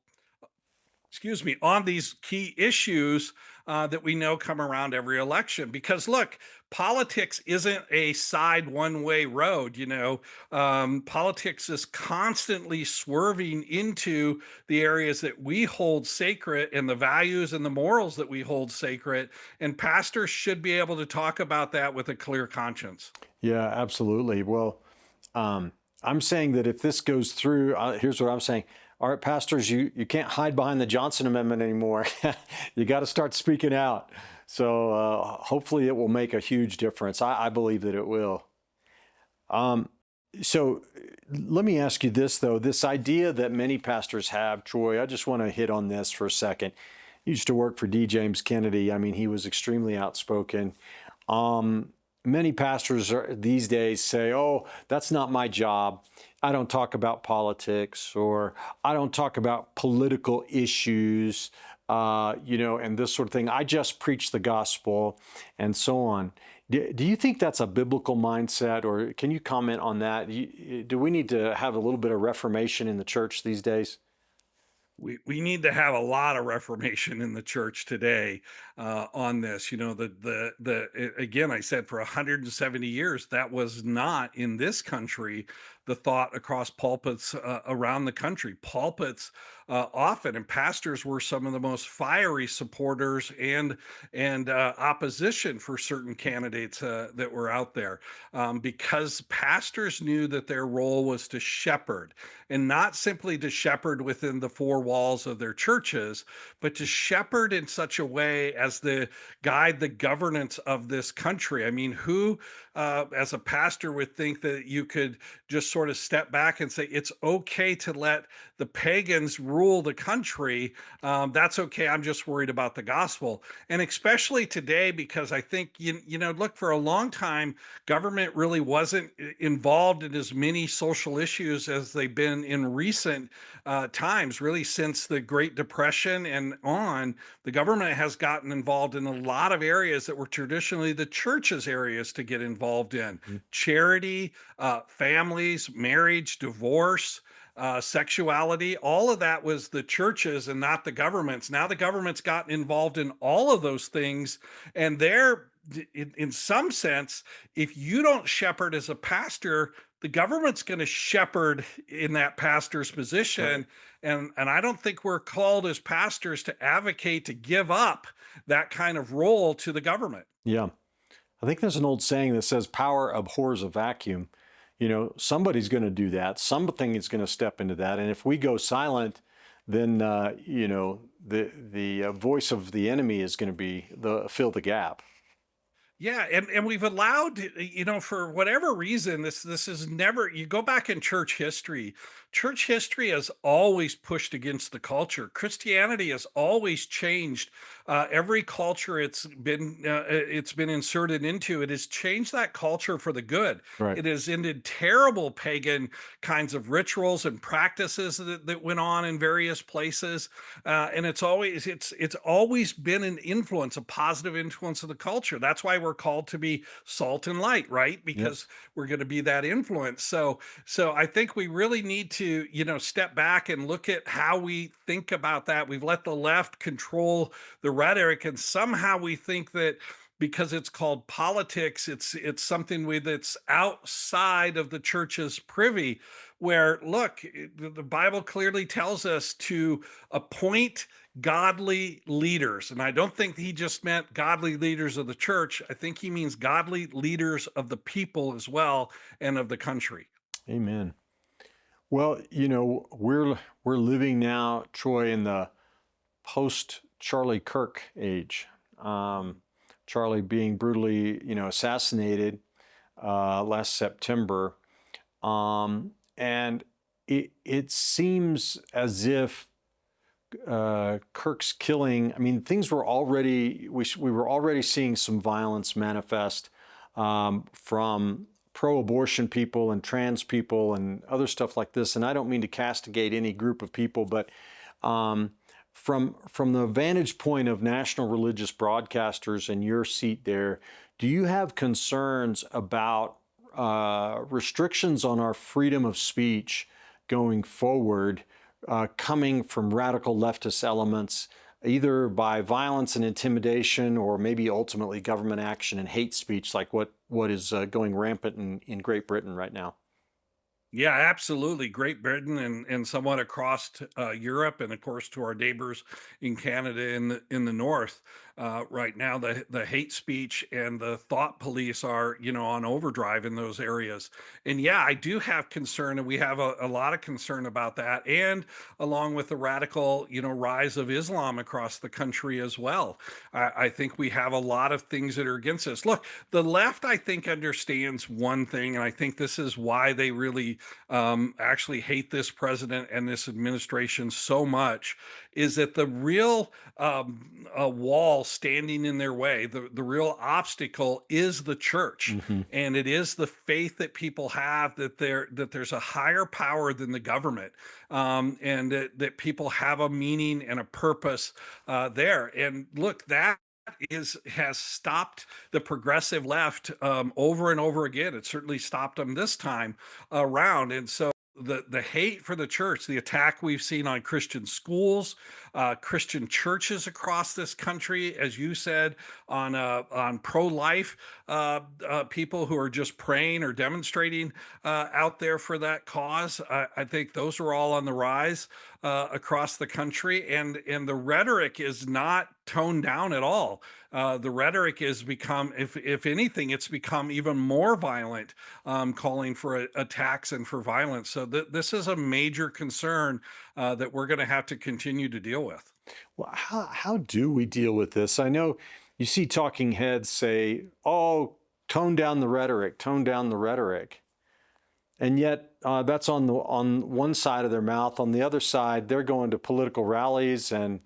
on these key issues that we know come around every election. Because look, politics isn't a side one-way road. Politics is constantly swerving into the areas that we hold sacred and the values and the morals that we hold sacred. And pastors should be able to talk about that with a clear conscience. Yeah, absolutely. Well, I'm saying that if this goes through, here's what I'm saying. All right, pastors, you can't hide behind the Johnson Amendment anymore. You got to start speaking out. So hopefully it will make a huge difference. I believe that it will. So let me ask you this, though. This idea that many pastors have, Troy, I just want to hit on this for a second. I used to work for D. James Kennedy. I mean, he was extremely outspoken. Many pastors these days say, oh, that's not my job. I don't talk about politics, or I don't talk about political issues, and this sort of thing. I just preach the gospel and so on. Do you think that's a biblical mindset, or can you comment on that? Do we need to have a little bit of reformation in the church these days? We need to have a lot of reformation in the church today on this. You know, again, I said for 170 years that was not in this country the thought across pulpits around the country. Pulpits often and pastors were some of the most fiery supporters and opposition for certain candidates that were out there, because pastors knew that their role was to shepherd, and not simply to shepherd within the four walls of their churches, but to shepherd in such a way as to guide the governance of this country. I mean, who, as a pastor, would think that you could just sort of step back and say, it's okay to let the pagans rule the country? That's okay. I'm just worried about the gospel. And especially today, because I think, look, for a long time, government really wasn't involved in as many social issues as they've been in recent times, really since the Great Depression and on. The government has gotten involved in a lot of areas that were traditionally the church's areas to get involved in: Mhm. charity, families, marriage, divorce. Sexuality, all of that was the churches and not the governments. Now the government's gotten involved in all of those things, and they're, in some sense, if you don't shepherd as a pastor, the government's going to shepherd in that pastor's That's right. position. And I don't think we're called as pastors to advocate to give up that kind of role to the government. Yeah. I think there's an old saying that says power abhors a vacuum. You know, somebody's going to do that. Something is going to step into that. And if we go silent, then, the voice of the enemy is going to be fill the gap. Yeah, and we've allowed, for whatever reason, this is never. You go back in church history. Church history has always pushed against the culture. Christianity has always changed every culture it's been inserted into. It has changed that culture for the good. Right. It has ended terrible pagan kinds of rituals and practices that went on in various places, and it's always been an influence, a positive influence of the culture. That's why we're called to be salt and light, right? Yep. Because we're going to be that influence. So I think we really need to, step back and look at how we think about that. We've let the left control the rhetoric, and somehow we think that because it's called politics, it's something that's outside of the church's privy. Where, look, the Bible clearly tells us to appoint godly leaders. And I don't think he just meant godly leaders of the church. I think he means godly leaders of the people as well, and of the country. Amen. Well, we're living now, Troy, in the post Charlie Kirk age. Charlie being brutally, assassinated last September. And it seems as if Kirk's killing, I mean, things were already, we were already seeing some violence manifest from pro-abortion people and trans people and other stuff like this. And I don't mean to castigate any group of people, but from the vantage point of national religious broadcasters and your seat there, do you have concerns about restrictions on our freedom of speech going forward, coming from radical leftist elements, either by violence and intimidation, or maybe ultimately government action and hate speech, like what is going rampant in Great Britain right now? Yeah, absolutely. Great Britain and somewhat across Europe, and of course to our neighbors in Canada in the north. Right now, the hate speech and the thought police are, on overdrive in those areas. And yeah, I do have concern, and we have a lot of concern about that. And along with the radical, rise of Islam across the country as well, I think we have a lot of things that are against us. Look, the left, I think, understands one thing, and I think this is why they really actually hate this president and this administration so much, is that the real wall standing in their way, the real obstacle is the church. Hmm. And it is the faith that people have that there's a higher power than the government, and that people have a meaning and a purpose there. And look, that has stopped the progressive left over and over again. It certainly stopped them this time around. And so the hate for the church, the attack we've seen on Christian schools, Christian churches across this country, as you said, on pro-life people who are just praying or demonstrating out there for that cause. I think those are all on the rise across the country, and the rhetoric is not toned down at all. The rhetoric is become, if anything, it's become even more violent, calling for attacks and for violence. So this is a major concern that we're going to have to continue to deal with. Well, how do we deal with this? I know you see talking heads say, oh, tone down the rhetoric, tone down the rhetoric. And yet that's on one side of their mouth. On the other side, they're going to political rallies and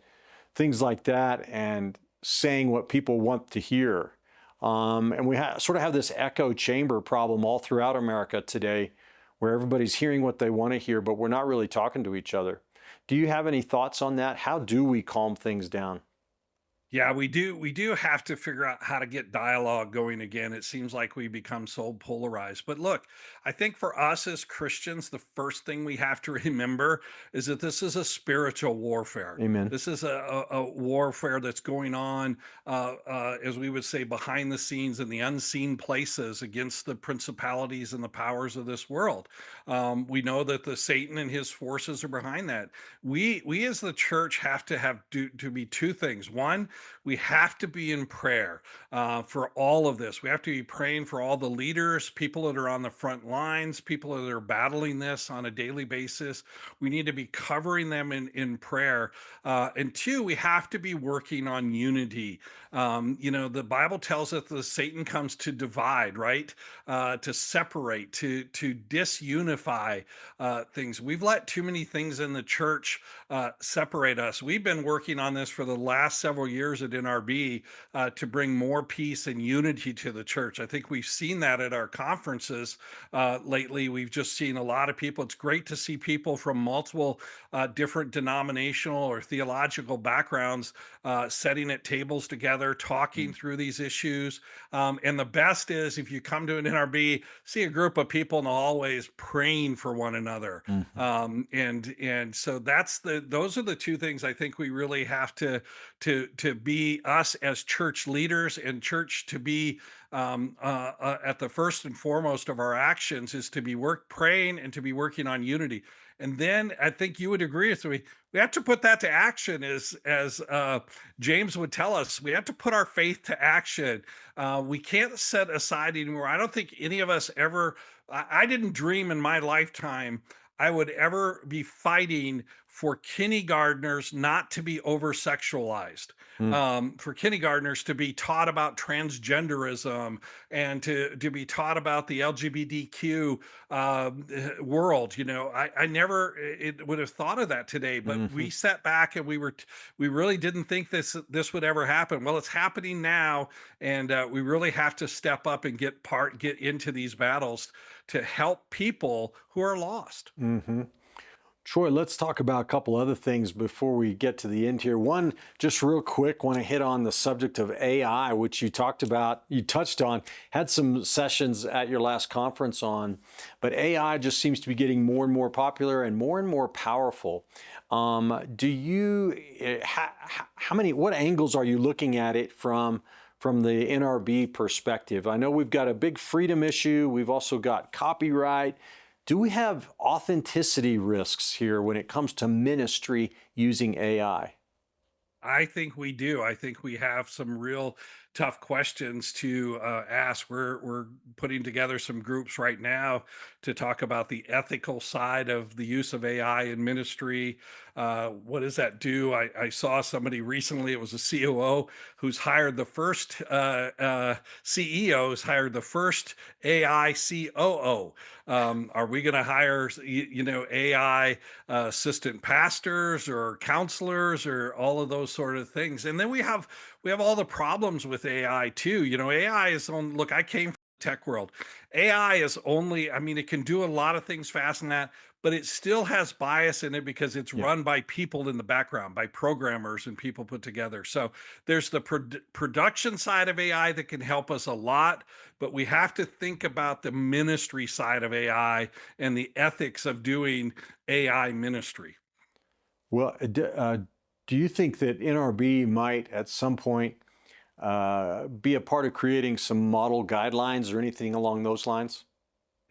things like that and saying what people want to hear. And we sort of have this echo chamber problem all throughout America today, where everybody's hearing what they want to hear, but we're not really talking to each other. Do you have any thoughts on that? How do we calm things down? Yeah, we do. We do have to figure out how to get dialogue going again. It seems like we become so polarized. But look, I think for us as Christians, the first thing we have to remember is that this is a spiritual warfare. Amen. This is a warfare that's going on, as we would say, behind the scenes in the unseen places against the principalities and the powers of this world. We know that the Satan and his forces are behind that. We as the church have to be two things. One, we have to be in prayer for all of this. We have to be praying for all the leaders, people that are on the front lines, people that are battling this on a daily basis. We need to be covering them in prayer. And two, we have to be working on unity. The Bible tells us that Satan comes to divide, right? To separate, to disunify things. We've let too many things in the church separate us. We've been working on this for the last several years at NRB to bring more peace and unity to the church. I think we've seen that at our conferences lately. We've just seen a lot of people. It's great to see people from multiple different denominational or theological backgrounds sitting at tables together, talking through these issues. And the best is if you come to an NRB, see a group of people in the hallways praying for one another. And so those are the two things I think we really have to be, us as church leaders and church to be at the first and foremost of our actions, is to be praying and to be working on unity. And then I think you would agree with me. We have to put that to action, as James would tell us. We have to put our faith to action. We can't set aside anymore. I don't think any of us ever. I didn't dream in my lifetime I would ever be fighting for kindergartners not to be over sexualized, for kindergartners to be taught about transgenderism and to be taught about the LGBTQ world. I never would have thought of that today, but we sat back and we really didn't think this would ever happen. Well, it's happening now, and we really have to step up and get into these battles to help people who are lost. Troy, let's talk about a couple other things before we get to the end here. One, just real quick, want to hit on the subject of AI, which you touched on, had some sessions at your last conference on, but AI just seems to be getting more and more popular and more powerful. What angles are you looking at it from the NRB perspective? I know we've got a big freedom issue. We've also got copyright. Do we have authenticity risks here when it comes to ministry using AI? I think we do. I think we have some real tough questions to ask. We're putting together some groups right now to talk about the ethical side of the use of AI in ministry. What does that do? I saw somebody recently, it was a COO who's hired the first CEO's hired the first AI COO. Are we going to hire, AI assistant pastors or counselors or all of those sort of things? And then we have all the problems with AI too. AI is on. Look, I came from the tech world. AI is only. I mean, it can do a lot of things fast in that, but it still has bias in it because it's Yeah. run by people in the background, by programmers and people put together. So there's the production side of AI that can help us a lot, but we have to think about the ministry side of AI and the ethics of doing AI ministry. Well, do you think that NRB might at some point be a part of creating some model guidelines or anything along those lines?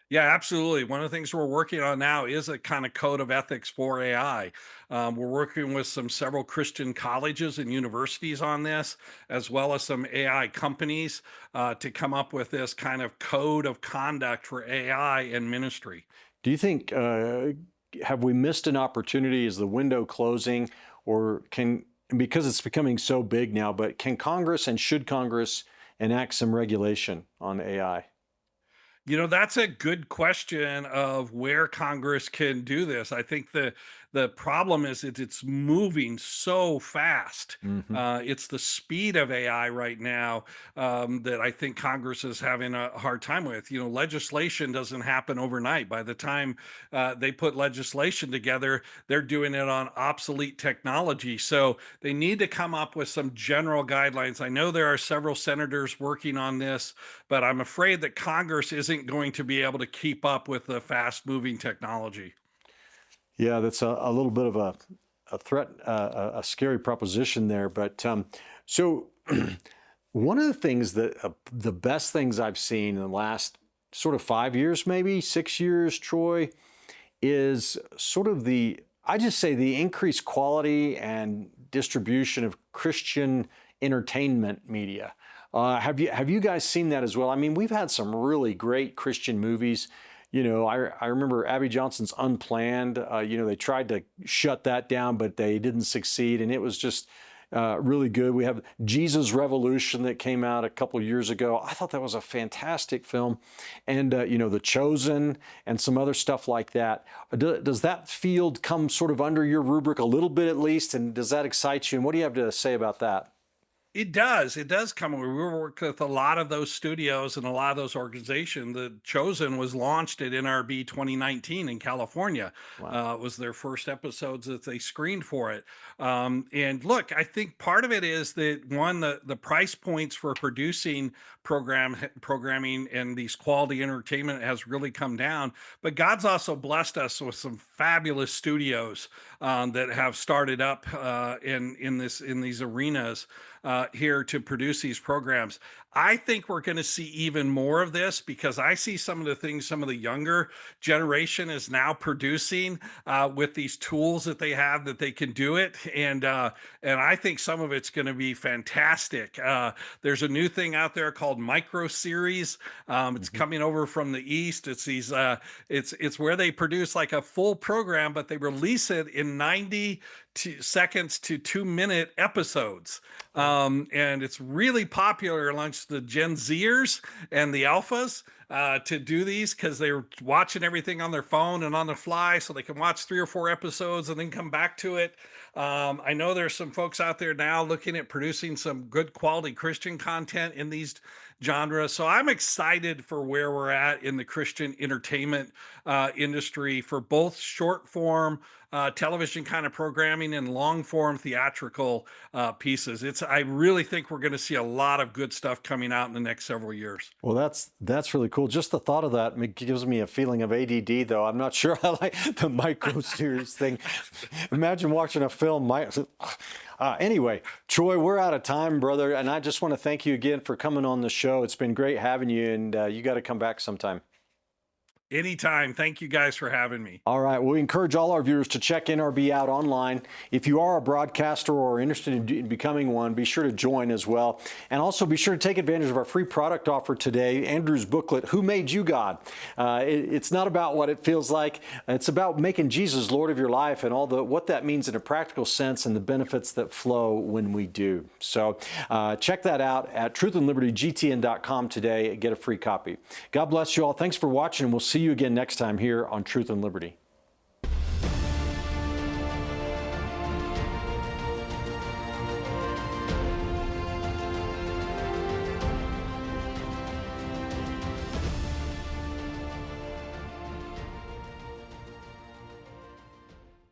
Yeah, absolutely. One of the things we're working on now is a kind of code of ethics for AI. We're working with several Christian colleges and universities on this, as well as some AI companies to come up with this kind of code of conduct for AI and ministry. Do you think, have we missed an opportunity? Is the window closing? Or because it's becoming so big now, but can Congress and should Congress enact some regulation on AI? That's a good question of where Congress can do this. I think the problem is it's moving so fast. Hmm. It's the speed of AI right now that I think Congress is having a hard time with. Legislation doesn't happen overnight. By the time they put legislation together, they're doing it on obsolete technology. So they need to come up with some general guidelines. I know there are several senators working on this, but I'm afraid that Congress isn't going to be able to keep up with the fast moving technology. Yeah, that's a little bit of a threat, a scary proposition there. But so one of the things the best things I've seen in the last sort of 5 years, maybe 6 years, Troy, is sort of I just say the increased quality and distribution of Christian entertainment media. Have you guys seen that as well? I mean, we've had some really great Christian movies. I remember Abby Johnson's Unplanned. They tried to shut that down, but they didn't succeed, and it was just really good. We have Jesus Revolution that came out a couple years ago. I thought that was a fantastic film, and The Chosen and some other stuff like that. Does that field come sort of under your rubric a little bit at least, and does that excite you? And what do you have to say about that? It does. It does come. We work with a lot of those studios and a lot of those organizations. The Chosen was launched at NRB 2019 in California. Wow. It was their first episodes that they screened for it. And look, I think part of it is that one, the price points for producing programming and these quality entertainment has really come down. But God's also blessed us with some fabulous studios that have started up in these arenas here to produce these programs. I think we're going to see even more of this because I see some of the things some of the younger generation is now producing with these tools that they have that they can do it, and I think some of it's going to be fantastic. There's a new thing out there called Micro Series. It's coming over from the east. It's these it's where they produce like a full program, but they release it in 90 seconds to 2 minute episodes. And it's really popular amongst the Gen Zers and the alphas to do these because they're watching everything on their phone and on the fly, so they can watch 3 or 4 episodes and then come back to it. I know there's some folks out there now looking at producing some good quality Christian content in these genres. So I'm excited for where we're at in the Christian entertainment industry for both short form television kind of programming and long form theatrical pieces. I really think we're going to see a lot of good stuff coming out in the next several years. Well, that's really cool. Just the thought of that gives me a feeling of ADD, though. I'm not sure I like the micro series thing. Imagine watching a film. Anyway, Troy, we're out of time, brother, and I just want to thank you again for coming on the show. It's been great having you, and you got to come back sometime. Anytime. Thank you guys for having me. All right. We encourage all our viewers to check NRB out online. If you are a broadcaster or interested in becoming one, be sure to join as well. And also be sure to take advantage of our free product offer today, Andrew's booklet, Who Made You God? It's not about what it feels like. It's about making Jesus Lord of your life and what that means in a practical sense and the benefits that flow when we do. So check that out at truthandlibertygtn.com today and get a free copy. God bless you all. Thanks for watching, and we'll see you again next time here on Truth and Liberty.